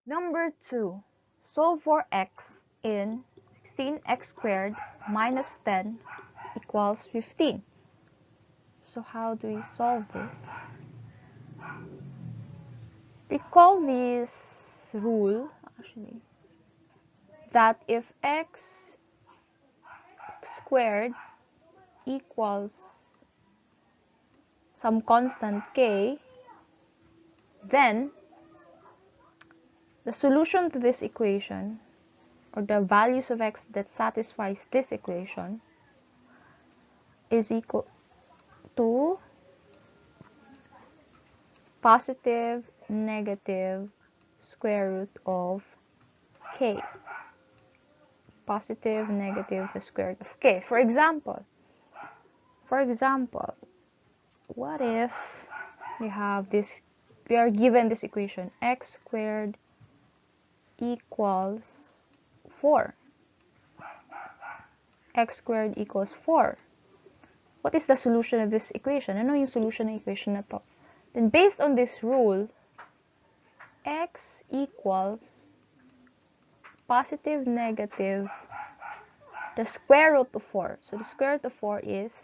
Number 2. Solve for x in 16x squared minus 10 equals 15. So how do we solve this? Recall this rule, actually, that if x squared equals some constant k, then the solution to this equation, or the values of x that satisfies this equation, is equal to positive, negative square root of k. Positive, negative, the square root of k. For example, what if we are given this equation, x squared equals 4. X squared equals 4. What is the solution of this equation? Ano yung solution ng equation na to? Then based on this rule, x equals positive, negative, the square root of 4. So the square root of 4 is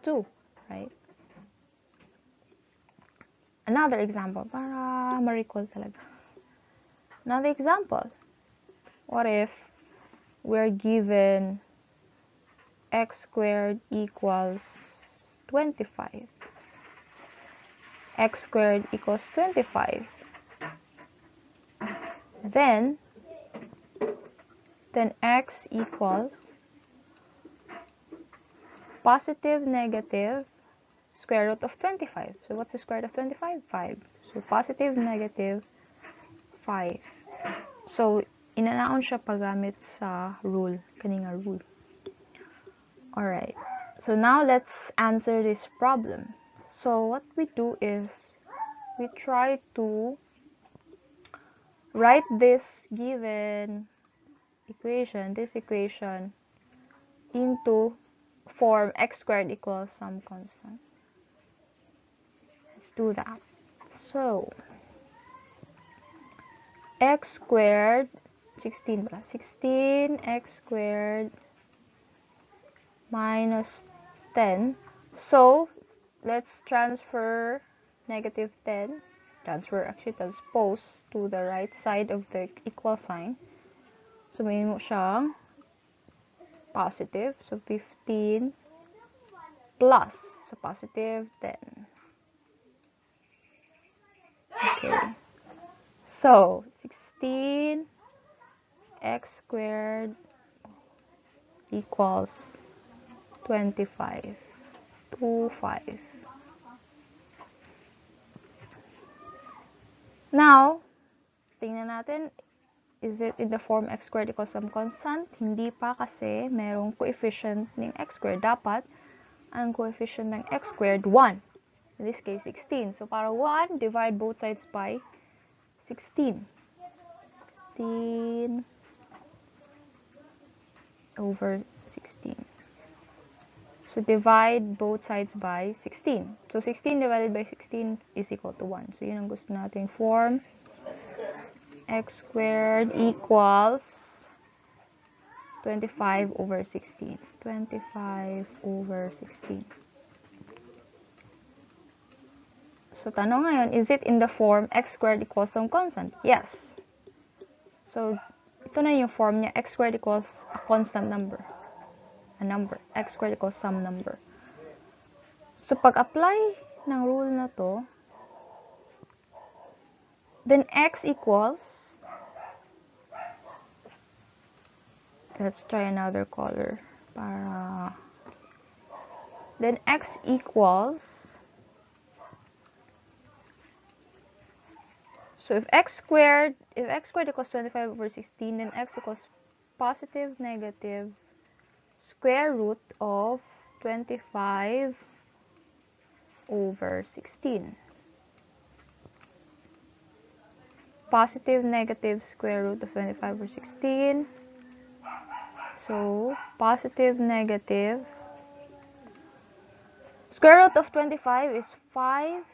2, right? Another example, para ma-recall talaga. Another example, what if we're given x squared equals 25? X squared equals 25. Then x equals positive, negative, square root of 25. So what's the square root of 25? 5. So positive, negative, 5. So inanaon siya paggamit sa rule, kaninga rule. Alright, so now let's answer this problem. So what we do is we try to write this given equation, into form x squared equals some constant. Let's do that. So x squared, 16 x squared minus 10. So let's transfer negative 10, transpose to the right side of the equal sign. So may mo siyang positive, so 15 plus, so positive 10. Okay, so 16 x squared equals 25. Now, tingnan natin, is it in the form x squared equals some constant? Hindi pa, kasi merong coefficient ng x squared. Dapat, ang coefficient ng x squared, 1. In this case, 16. So, para 1, divide both sides by 16. 16 over 16. So, divide both sides by 16. So, 16 divided by 16 is equal to 1. So, yun ang gusto nating form. X squared equals 25 over 16. 25 over 16. So, tanong ngayon, is it in the form x squared equals some constant? Yes. So, ito na yung form niya, x squared equals a constant number. A number. X squared equals some number. So, pag-apply ng rule na to, then x equals, let's try another color, then x equals, so if x squared equals 25 over 16, then x equals positive, negative, square root of 25 over 16. Positive, negative, square root of 25 over 16. So, positive, negative. Square root of 25 is 5.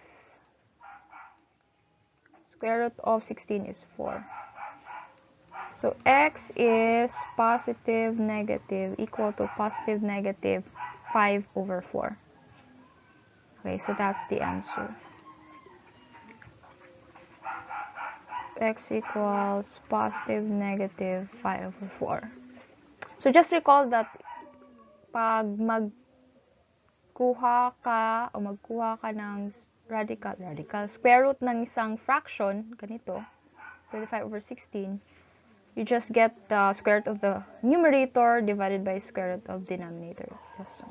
Square root of 16 is 4. So x is positive negative equal to positive negative 5 over 4. Okay, so that's the answer. X equals positive negative 5 over 4. So just recall that pag magkuha ka ng radical square root ng isang fraction, ganito, 25 over 16, you just get the square root of the numerator divided by square root of denominator. Yes.